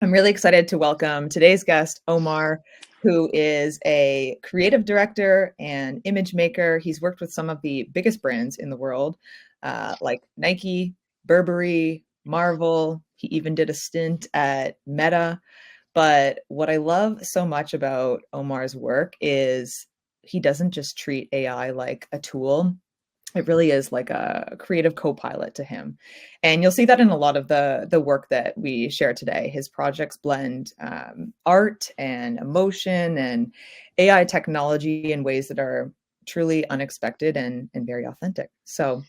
I'm really excited to welcome today's guest, Omar, who is a creative director and image maker. He's worked with some of the biggest brands in the world, like Nike, Burberry, Marvel. He even did a stint at Meta. But what I love so much about Omar's work is he doesn't just treat AI like a tool. It really is like a creative co-pilot to him. And you'll see that in a lot of the work that we share today. His projects blend art and emotion and AI technology in ways that are truly unexpected and very authentic. So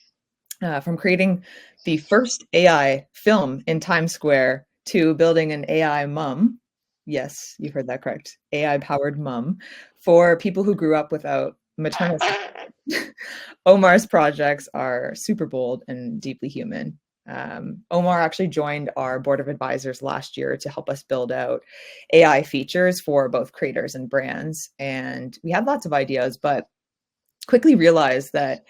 from creating the first AI film in Times Square to building an AI mum, yes, you heard that correct, AI powered mum, for people who grew up without maternal Omar's projects are super bold and deeply human. Omar actually joined our board of advisors last year to help us build out AI features for both creators and brands. And we had lots of ideas, but quickly realized that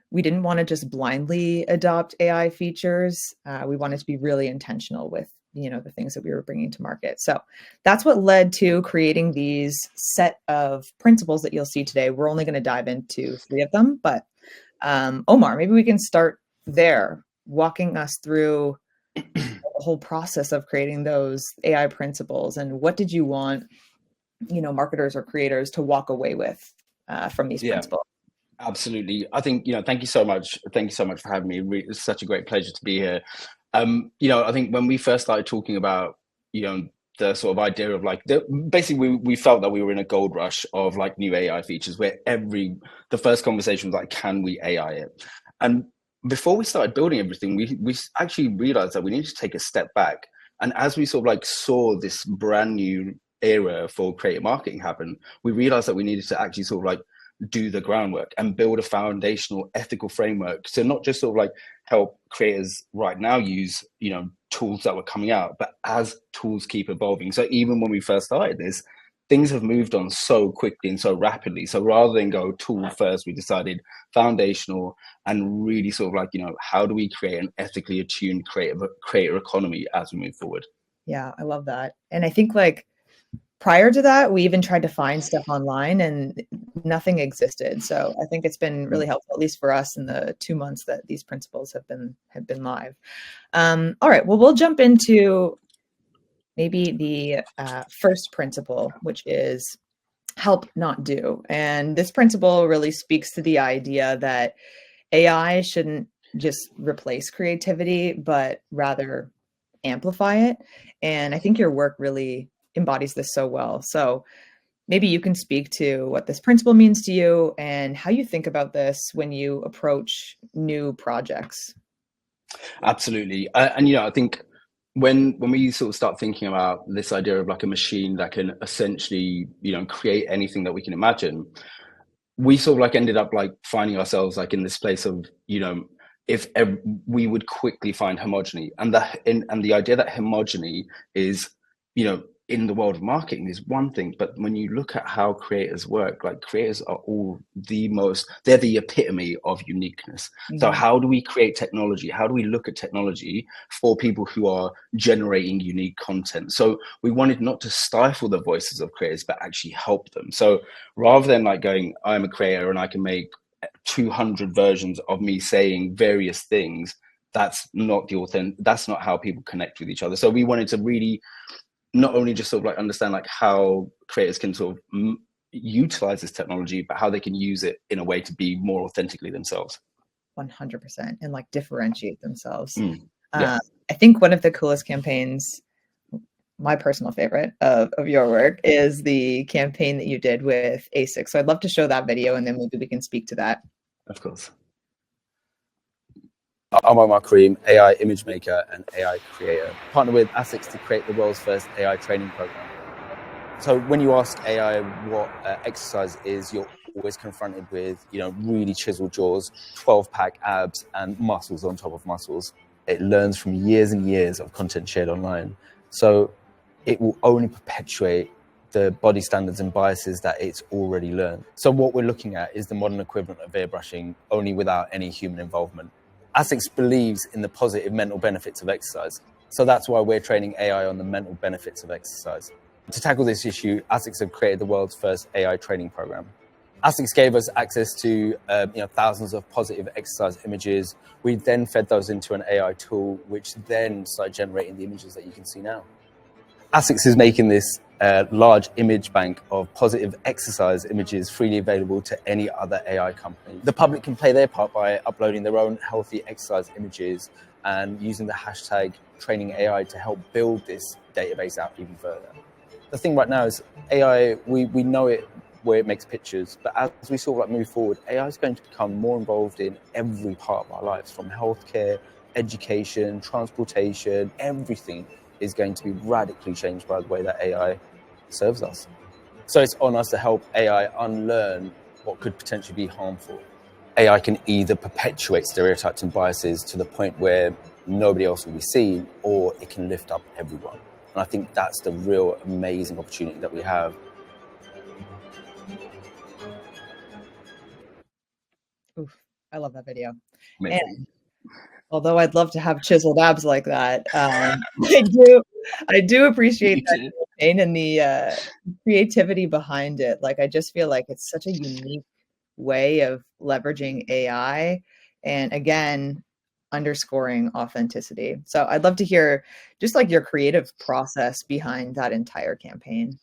we didn't want to just blindly adopt AI features. We wanted to be really intentional with the things that we were bringing to market. So that's what led to creating these set of principles that you'll see today. We're only going to dive into 3 of them, but Omar, maybe we can start there, walking us through the whole process of creating those AI principles, and what did you want, marketers or creators to walk away with from these principles? Absolutely. I think, thank you so much. Thank you so much for having me. It's such a great pleasure to be here. I think when we first started talking about, the sort of idea of basically we felt that we were in a gold rush of like new AI features where the first conversation was like, can we AI it? And before we started building everything, we actually realized that we needed to take a step back. And as we sort of like saw this brand new era for creative marketing happen, we realized that we needed to actually sort of like do the groundwork and build a foundational ethical framework to not just sort of like help creators right now use tools that were coming out, but as tools keep evolving. So even when we first started this, things have moved on so quickly and so rapidly. So rather than go tool first, we decided foundational and really sort of like, how do we create an ethically attuned creator economy as we move forward? Yeah, I love that. And I think like prior to that, we even tried to find stuff online and nothing existed. So I think it's been really helpful, at least for us in the 2 months that these principles have been live. All right, well, we'll jump into maybe the first principle, which is help, not do. And this principle really speaks to the idea that AI shouldn't just replace creativity, but rather amplify it. And I think your work really embodies this so well. So maybe you can speak to what this principle means to you and how you think about this when you approach new projects. Absolutely. And I think when we sort of start thinking about this idea of like a machine that can essentially, create anything that we can imagine, we sort of like ended up like finding ourselves like in this place of, if we would quickly find homogeny, and the idea that homogeny is, in the world of marketing is one thing, but when you look at how creators work, like creators are all they're the epitome of uniqueness. So how do we create technology? How do we look at technology for people who are generating unique content? So we wanted not to stifle the voices of creators, but actually help them. So rather than like going, I'm a creator and I can make 200 versions of me saying various things, that's not how people connect with each other. So we wanted to really not only just sort of like understand like how creators can sort of utilize this technology, but how they can use it in a way to be more authentically themselves. 100%, and like differentiate themselves. Yeah. I think one of the coolest campaigns, my personal favorite of your work, is the campaign that you did with ASICS. So I'd love to show that video and then maybe we can speak to that. Of course. I'm Omar Karim, AI image maker and AI creator. Partner with ASICS to create the world's first AI training program. So when you ask AI what exercise is, you're always confronted with, really chiseled jaws, 12-pack abs, and muscles on top of muscles. It learns from years and years of content shared online. So it will only perpetuate the body standards and biases that it's already learned. So what we're looking at is the modern equivalent of airbrushing, only without any human involvement. ASICS believes in the positive mental benefits of exercise. So that's why we're training AI on the mental benefits of exercise. To tackle this issue, ASICS have created the world's first AI training program. ASICS gave us access to thousands of positive exercise images. We then fed those into an AI tool, which then started generating the images that you can see now. ASICS is making this large image bank of positive exercise images freely available to any other AI company. The public can play their part by uploading their own healthy exercise images and using the hashtag training AI to help build this database out even further. The thing right now is AI, we know it where it makes pictures, but as we sort of move forward, AI is going to become more involved in every part of our lives, from healthcare, education, transportation. Everything is going to be radically changed by the way that AI serves us. So it's on us to help AI unlearn what could potentially be harmful. AI can either perpetuate stereotypes and biases to the point where nobody else will be seen, or it can lift up everyone. And I think that's the real amazing opportunity that we have. Oof, I love that video. Amazing. And although I'd love to have chiseled abs like that, I do appreciate that campaign and the creativity behind it. Like, I just feel like it's such a unique way of leveraging AI, and again, underscoring authenticity. So I'd love to hear just like your creative process behind that entire campaign.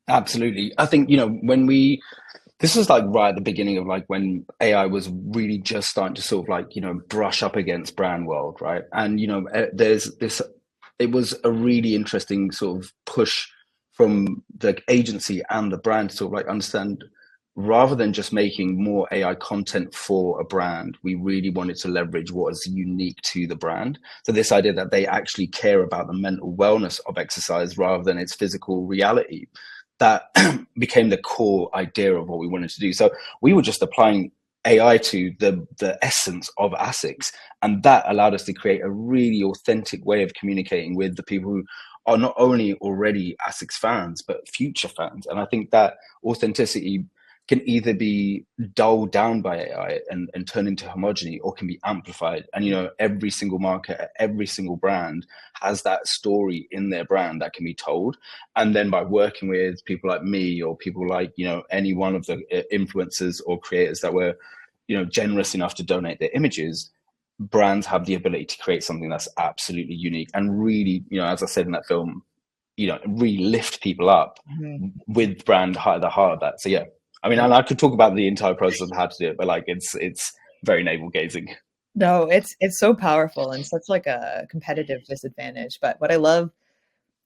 Absolutely. I think, this was like right at the beginning of like when AI was really just starting to sort of like, brush up against brand world, right? And, it was a really interesting sort of push from the agency and the brand to sort of like understand, rather than just making more AI content for a brand, we really wanted to leverage what is unique to the brand. So this idea that they actually care about the mental wellness of exercise rather than its physical reality, that became the core idea of what we wanted to do. So we were just applying AI to the essence of ASICS, and that allowed us to create a really authentic way of communicating with the people who are not only already ASICS fans, but future fans. And I think that authenticity can either be dulled down by AI and turn into homogeny, or can be amplified. And every single market, every single brand has that story in their brand that can be told. And then by working with people like me, or people like any one of the influencers or creators that were generous enough to donate their images, brands have the ability to create something that's absolutely unique and really, as I said in that film, really lift people up with the heart of that. So yeah. I mean, and I could talk about the entire process of how to do it, but like it's very navel gazing. No, it's so powerful and such like a competitive disadvantage. But what I love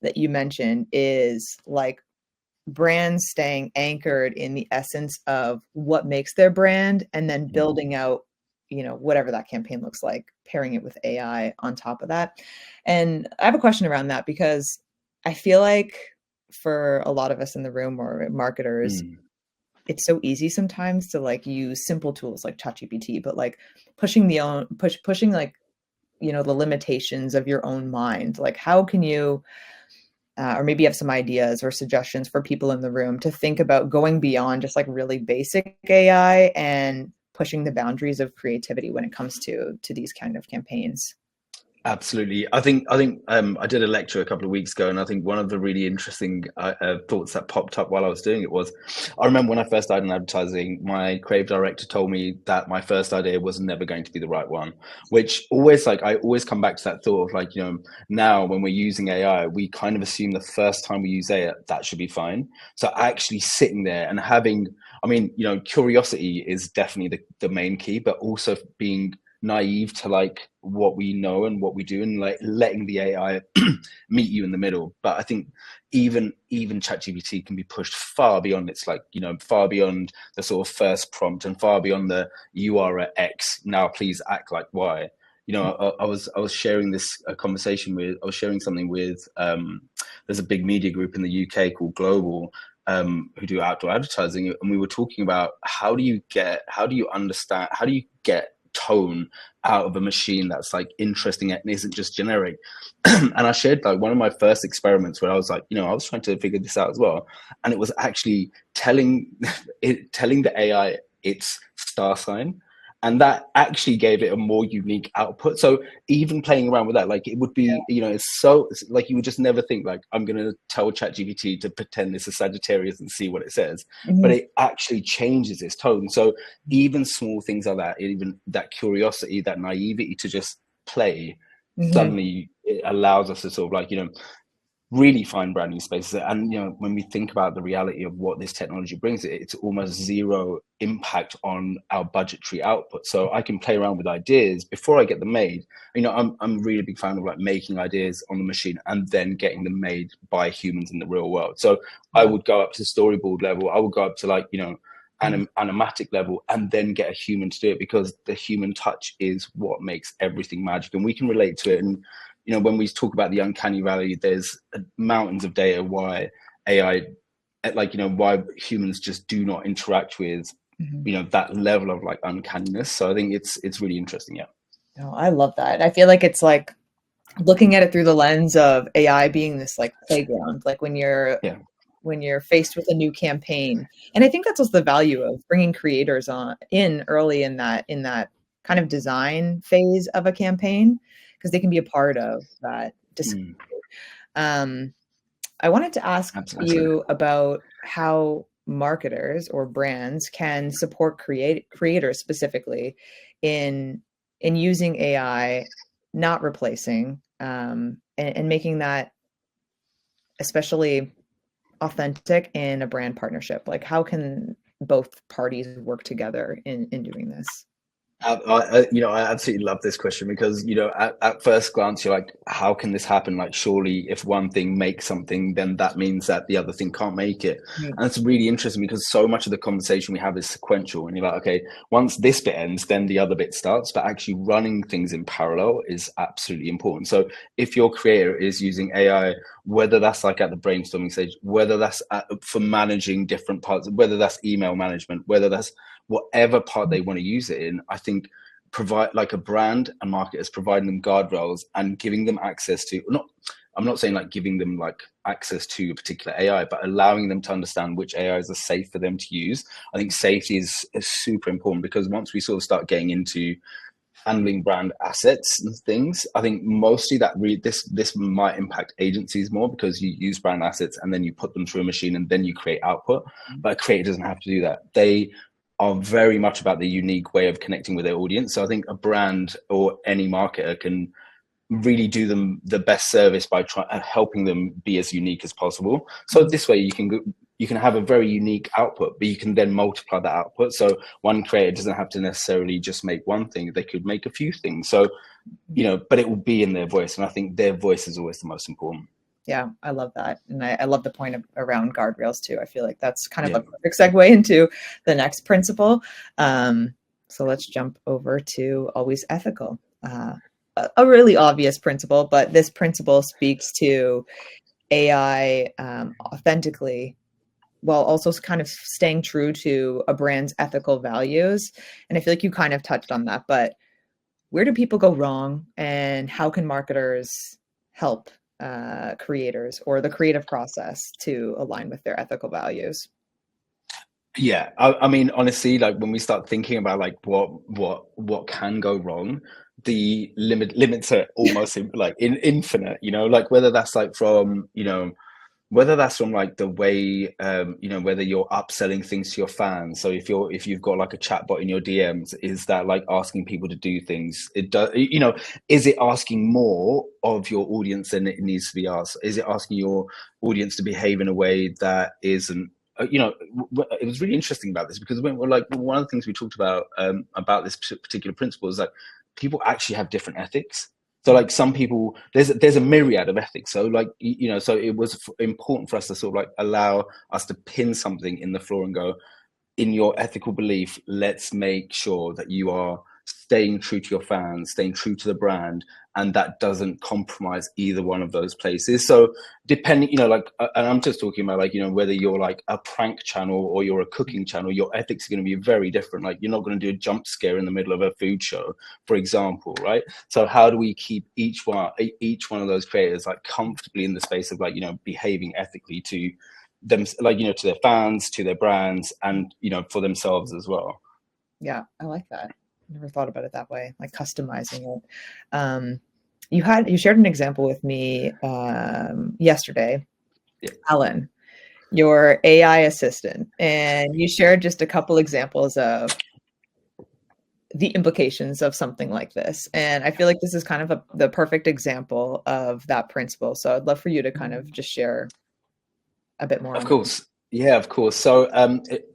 that you mentioned is like brands staying anchored in the essence of what makes their brand, and then building out, whatever that campaign looks like, pairing it with AI on top of that. And I have a question around that, because I feel like for a lot of us in the room, or marketers, it's so easy sometimes to like use simple tools like ChatGPT, but like pushing like, the limitations of your own mind. Like, how can you, or maybe you have some ideas or suggestions for people in the room to think about going beyond just like really basic AI and pushing the boundaries of creativity when it comes to these kind of campaigns? Absolutely. I think I did a lecture a couple of weeks ago, and I think one of the really interesting thoughts that popped up while I was doing it was, I remember when I first started in advertising, my creative director told me that my first idea was never going to be the right one, which always, like, I always come back to that thought of like, now when we're using AI, we kind of assume the first time we use AI, that should be fine. So actually sitting there and having, I mean, curiosity is definitely the main key, but also being naive to like what we know and what we do, and like letting the AI meet you in the middle. But I think even ChatGPT can be pushed far beyond its like, far beyond the sort of first prompt, and far beyond the "you are at X, now please act like Y." I was sharing something with there's a big media group in the UK called Global, who do outdoor advertising, and we were talking about how do you get tone out of a machine that's like interesting and isn't just generic. And I shared like one of my first experiments where I was like, I was trying to figure this out as well, and it was actually telling the AI its star sign, And that actually gave it a more unique output. So even playing around with that, like it would be, it's like you would just never think like, I'm going to tell ChatGPT to pretend this is Sagittarius and see what it says. But it actually changes its tone. So even small things like that, even that curiosity, that naivety to just play, suddenly it allows us to sort of like, really find brand new spaces. And when we think about the reality of what this technology brings, it's almost zero impact on our budgetary output. So I can play around with ideas before I get them made. I'm really a big fan of like making ideas on the machine and then getting them made by humans in the real world. So I would go up to storyboard level, I would go up to like animatic level, and then get a human to do it, because the human touch is what makes everything magic, and we can relate to it. And when we talk about the uncanny valley, there's mountains of data why AI, why humans just do not interact with, that level of like uncanniness. So I think it's really interesting. Yeah. Oh, I love that. I feel like it's like looking at it through the lens of AI being this like playground, like when you're faced with a new campaign. And I think that's also the value of bringing creators in early in that kind of design phase of a campaign, because they can be a part of that discovery. I wanted to ask you about how marketers or brands can support creators specifically in using AI, not replacing, and making that especially authentic in a brand partnership. Like, how can both parties work together in doing this? I absolutely love this question, because at first glance you're like, how can this happen? Like, surely if one thing makes something, then that means that the other thing can't make it. And it's really interesting, because so much of the conversation we have is sequential, and you're like, okay, once this bit ends, then the other bit starts. But actually running things in parallel is absolutely important. So if your creator is using AI, whether that's like at the brainstorming stage, whether that's for managing different parts, whether that's email management, whether that's whatever part they want to use it in, I think provide like a brand and marketers providing them guardrails and giving them access to, I'm not saying like giving them like access to a particular AI, but allowing them to understand which AIs are safe for them to use. I think safety is super important, because once we sort of start getting into handling brand assets and things, I think mostly that this might impact agencies more, because you use brand assets and then you put them through a machine and then you create output. But a creator doesn't have to do that. They are very much about the unique way of connecting with their audience. So I think a brand or any marketer can really do them the best service by helping them be as unique as possible. So this way you can have a very unique output, but you can then multiply that output. So one creator doesn't have to necessarily just make one thing, they could make a few things. So, but it will be in their voice. And I think their voice is always the most important. Yeah, I love that. And I love the point around guardrails too. I feel like that's kind of a perfect segue into the next principle. So let's jump over to always ethical. A really obvious principle, but this principle speaks to AI authentically, while also kind of staying true to a brand's ethical values. And I feel like you kind of touched on that, but where do people go wrong, and how can marketers help creators or the creative process to align with their ethical values? Yeah, I mean, honestly, like when we start thinking about like what can go wrong, the limits are almost like infinite. Like whether that's like from whether that's from like the way whether you're upselling things to your fans. So if you've got like a chatbot in your DMs, is that like asking people to do things? It does, is it asking more of your audience than it needs to be asked? Is it asking your audience to behave in a way that isn't? It was really interesting about this, because when we're like, one of the things we talked about this particular principle is that people actually have different ethics. So like some people, there's a myriad of ethics. So like, so it was important for us to sort of like allow us to pin something in the floor and go, in your ethical belief, let's make sure that you are staying true to your fans, staying true to the brand, and that doesn't compromise either one of those places. So depending, like, and I'm just talking about like, whether you're like a prank channel or you're a cooking channel, your ethics are going to be very different. Like you're not going to do a jump scare in the middle of a food show, for example, right? So how do we keep each one of those creators like comfortably in the space of like, behaving ethically to them, like, to their fans, to their brands, and, for themselves as well? Yeah, I like that. Never thought about it that way, like customizing it. You shared an example with me yesterday, Yeah. Alan, your AI assistant, and you shared just a couple examples of the implications of something like this. And I feel like this is kind of the perfect example of that principle. So I'd love for you to kind of just share a bit more Of on course. Yeah, of course. So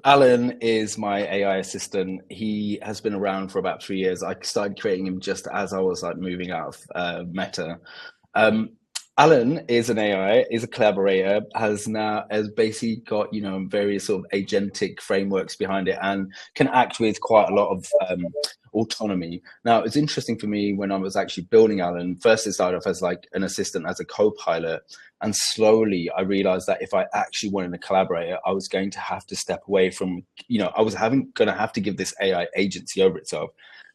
Alan is my AI assistant. He has been around for about 3 years. I started creating him just as I was like moving out of Meta. Alan is an AI, is a collaborator, has basically got, various sort of agentic frameworks behind it and can act with quite a lot of autonomy. Now, it's interesting for me when I was actually building Alan, first it started off as like an assistant, as a co-pilot. And slowly I realized that if I actually wanted a collaborator, I was going to have to step away from, I was going to have to give this AI agency over itself.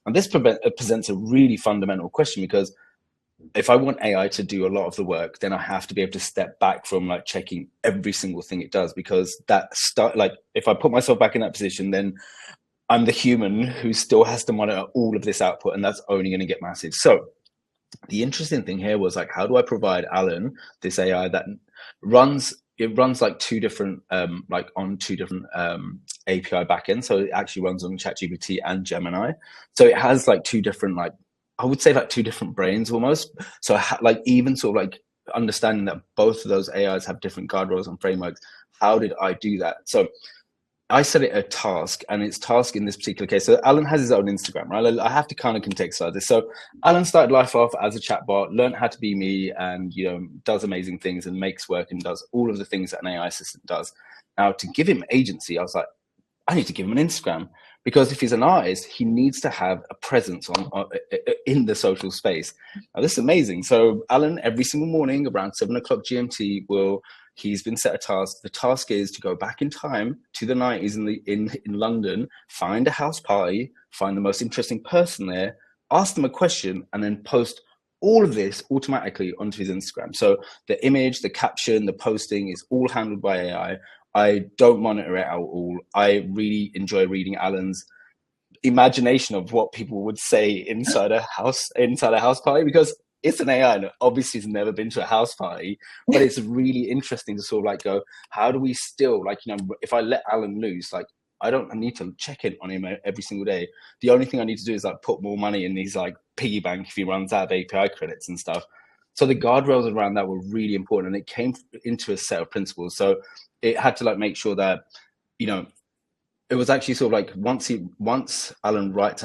And this presents a really fundamental question, because if I want AI to do a lot of the work, then I have to be able to step back from like checking every single thing it does, because if I put myself back in that position, then I'm the human who still has to monitor all of this output, and that's only going to get massive. So the interesting thing here was like, how do I provide Alan this AI that runs like two different on two different API backends. So it actually runs on ChatGPT and Gemini. So it has like two different, I would say like two different brains almost. So even sort of like understanding that both of those AIs have different guardrails and frameworks. How did I do that? So I set it a task, and its task in this particular case. So Alan has his own Instagram, right? I have to kind of contextualize this. So Alan started life off as a chatbot, learned how to be me, and does amazing things and makes work and does all of the things that an AI assistant does. Now, to give him agency, I was like, I need to give him an Instagram, because if he's an artist, he needs to have a presence in the social space. Now, this is amazing. So Alan, every single morning around 7 o'clock GMT, he's been set a task. The task is to go back in time to the 90s in London, find a house party, find the most interesting person there, ask them a question, and then post all of this automatically onto his Instagram. So the image, the caption, the posting is all handled by AI. I don't monitor it at all. I really enjoy reading Alan's imagination of what people would say inside a house party, because it's an AI and obviously has never been to a house party, but it's really interesting to sort of like go, how do we still if I let Alan loose, like I don't need to check in on him every single day. The only thing I need to do is like put more money in his like piggy bank if he runs out of API credits and stuff. So the guardrails around that were really important, and it came into a set of principles. So it had to like make sure that, it was actually sort of like once Alan writes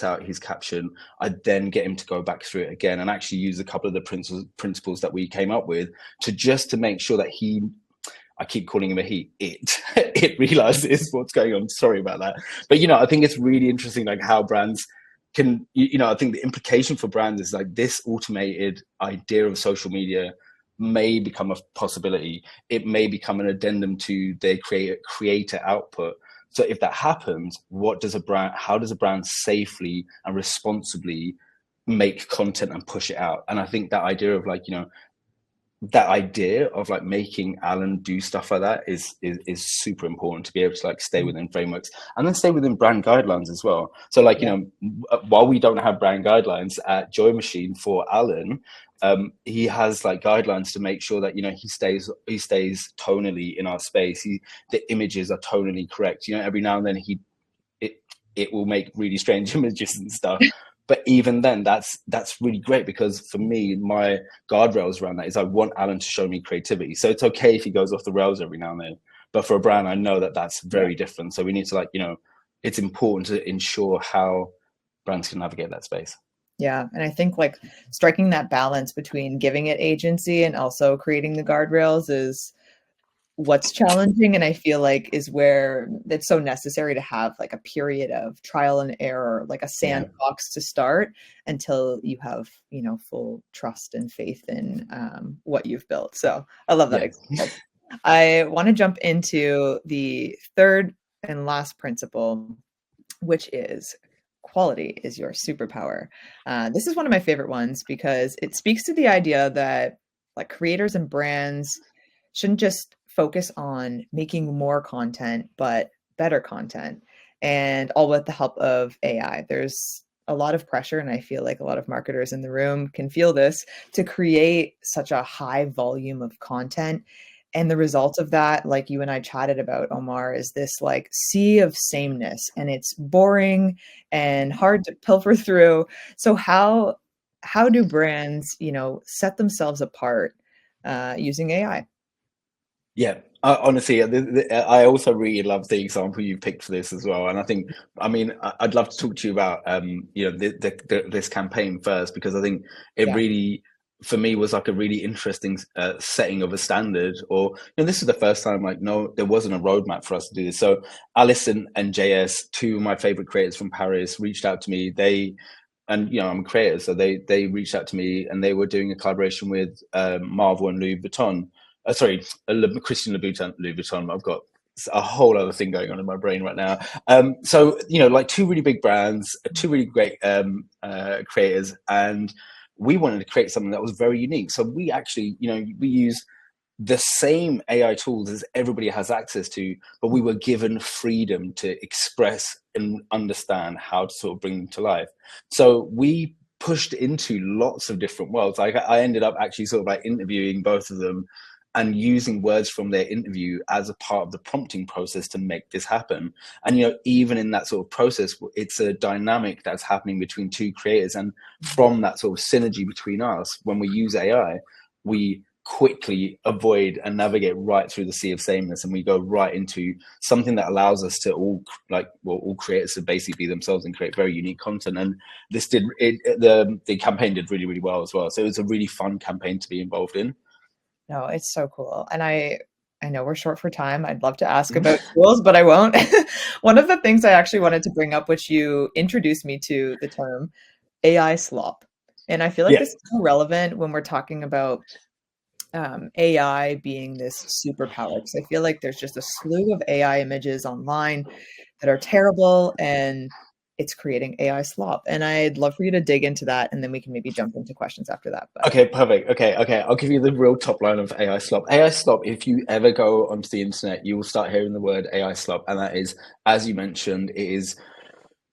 out his caption, I then get him to go back through it again and actually use a couple of the principles that we came up with to make sure that I keep calling him it realizes what's going on. Sorry about that. But, I think it's really interesting, like how brands can, I think the implication for brands is like this automated idea of social media may become a possibility. It may become an addendum to their creator output. So if that happens, how does a brand safely and responsibly make content and push it out? And I think that idea of making Alan do stuff like that is super important, to be able to like stay within frameworks and then stay within brand guidelines as well. So while we don't have brand guidelines at Joy Machine for Alan, he has like guidelines to make sure that he stays tonally in our space. The images are tonally correct. Every now and then it will make really strange images and stuff. But even then, that's really great, because for me, my guardrails around that is I want Alan to show me creativity. So it's okay if he goes off the rails every now and then. But for a brand, I know that that's very different. So we need to it's important to ensure how brands can navigate that space. Yeah. And I think like striking that balance between giving it agency and also creating the guardrails is what's challenging. And I feel like is where it's so necessary to have like a period of trial and error, like a sandbox to start until you have, full trust and faith in what you've built. So I love that example. I want to jump into the third and last principle, which is quality is your superpower. This is one of my favorite ones because it speaks to the idea that like creators and brands shouldn't just focus on making more content, but better content. and all with the help of AI. There's a lot of pressure, and I feel like a lot of marketers in the room can feel this, to create such a high volume of content. And the result of that, like you and I chatted about, Omar, is this like sea of sameness, and it's boring and hard to pilfer through. So how do brands, set themselves apart using AI? Yeah, honestly, I also really love the example you picked for this as well. And I think, I mean, I'd love to talk to you about, this campaign first, because I think it Yeah. really, for me, was like a really interesting setting of a standard. Or, this is the first time, like, no, there wasn't a roadmap for us to do this. So Alison and JS, two of my favorite creators from Paris, reached out to me. And I'm a creator, so they reached out to me, and they were doing a collaboration with Marvel and Louis Vuitton. Sorry, Christian Louis Vuitton. I've got a whole other thing going on in my brain right now. So like two really big brands, two really great creators, and we wanted to create something that was very unique. So we actually, we use the same AI tools as everybody has access to, but we were given freedom to express and understand how to sort of bring them to life. So we pushed into lots of different worlds. Like I ended up actually sort of like interviewing both of them and using words from their interview as a part of the prompting process to make this happen. And even in that sort of process, it's a dynamic that's happening between two creators. And from that sort of synergy between us, when we use AI, we quickly avoid and navigate right through the sea of sameness, and we go right into something that allows us to all creators to basically be themselves and create very unique content. And this did it, the campaign did really, really well as well. So it was a really fun campaign to be involved in. No, it's so cool. And I know we're short for time. I'd love to ask about tools, but I won't. One of the things I actually wanted to bring up, which you introduced me to the term AI slop. And I feel like Yeah. this is so relevant when we're talking about AI being this superpower. Because I feel like there's just a slew of AI images online that are terrible, and it's creating AI slop. And I'd love for you to dig into that, and then we can maybe jump into questions after that. But Okay, perfect. Okay. I'll give you the real top line of AI slop. AI slop, if you ever go onto the internet, you will start hearing the word AI slop. And that is, as you mentioned, it is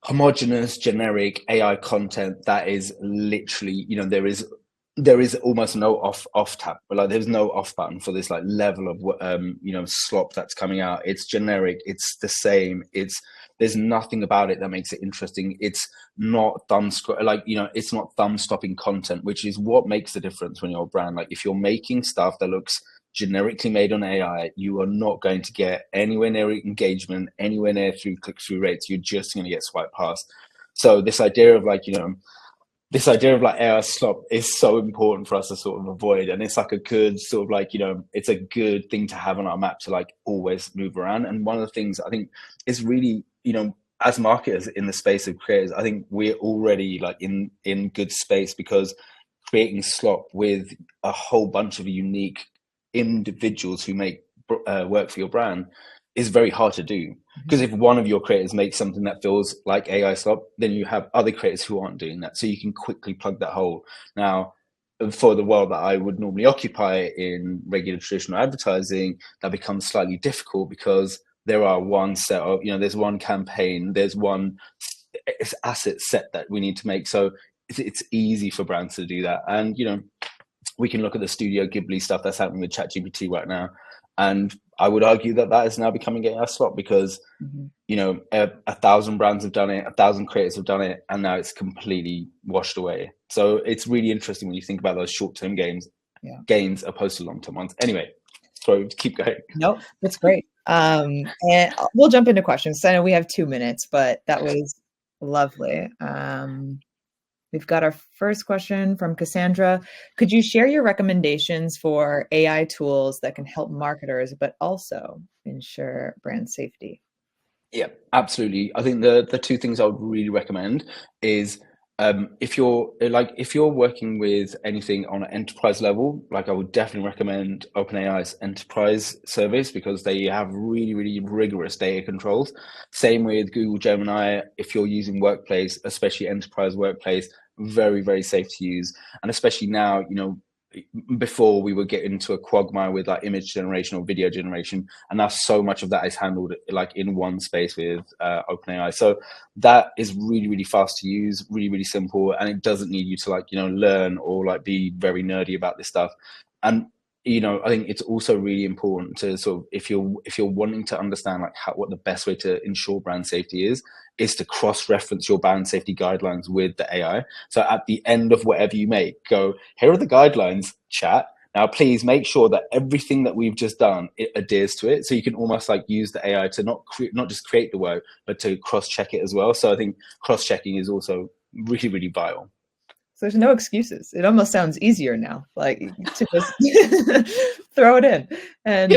homogenous, generic AI content that is literally, there is almost no off tap, but like there's no off button for this like level of slop that's coming out. It's generic, it's the same, there's nothing about it that makes it interesting. It's not it's not thumb stopping content, which is what makes the difference when you're a brand. Like if you're making stuff that looks generically made on AI, you are not going to get anywhere near engagement, anywhere near through click-through rates. You're just going to get swiped past. So this idea of AI slop is so important for us to sort of avoid. And it's like a good sort of it's a good thing to have on our map to like always move around. And one of the things I think is really, as marketers in the space of creators, I think we're already like in good space, because creating slop with a whole bunch of unique individuals who make work for your brand is very hard to do. Because if one of your creators makes something that feels like AI slop, then you have other creators who aren't doing that. So you can quickly plug that hole. Now, for the world that I would normally occupy in regular traditional advertising, that becomes slightly difficult, because there are one set of, there's one campaign, there's one asset set that we need to make. So it's easy for brands to do that. And, we can look at the Studio Ghibli stuff that's happening with ChatGPT right now. And I would argue that is now becoming a slot, because, 1,000 brands have done it, 1,000 creators have done it, and now it's completely washed away. So it's really interesting when you think about those short-term gains opposed to long-term ones. Anyway, so keep going. Nope, that's great. And we'll jump into questions. So I know we have 2 minutes, but that was lovely. We've got our first question from Cassandra. Could you share your recommendations for AI tools that can help marketers, but also ensure brand safety? Yeah, absolutely. I think the two things I would really recommend is if you're working with anything on an enterprise level, like I would definitely recommend OpenAI's enterprise service, because they have really, really rigorous data controls. Same with Google Gemini. If you're using Workplace, especially enterprise Workplace, very, very safe to use. And especially now, before we were getting into a quagmire with like image generation or video generation, and now so much of that is handled like in one space with OpenAI. So that is really, really fast to use, really, really simple, and it doesn't need you to like, you know, learn or like be very nerdy about this stuff. And you know, I think it's also really important to sort of, if you're wanting to understand like what the best way to ensure brand safety is to cross-reference your brand safety guidelines with the AI. So at the end of whatever you make, go, here are the guidelines, chat. Now, please make sure that everything that we've just done, it adheres to it. So you can almost like use the AI to not just create the work, but to cross-check it as well. So I think cross-checking is also really, really vital. So there's no excuses. It almost sounds easier now, like to just throw it in and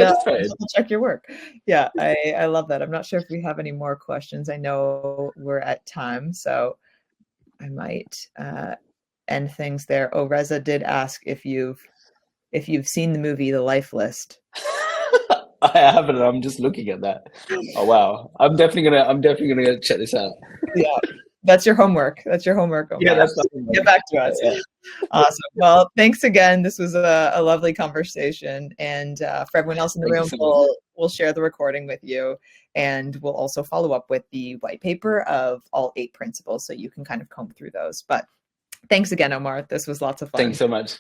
check your work. Yeah, I love that. I'm not sure if we have any more questions. I know we're at time, so I might end things there. Oh, Reza did ask if you've seen the movie The Life List. I haven't. I'm just looking at that. Oh wow! I'm definitely gonna check this out. Yeah. That's your homework. That's your homework. Omar. Yeah, that's my homework. Get back to us. Yeah. Awesome. Well, thanks again. This was a lovely conversation. And for everyone else in the room, we'll share the recording with you. And we'll also follow up with the white paper of all 8 principles so you can kind of comb through those. But thanks again, Omar. This was lots of fun. Thanks so much.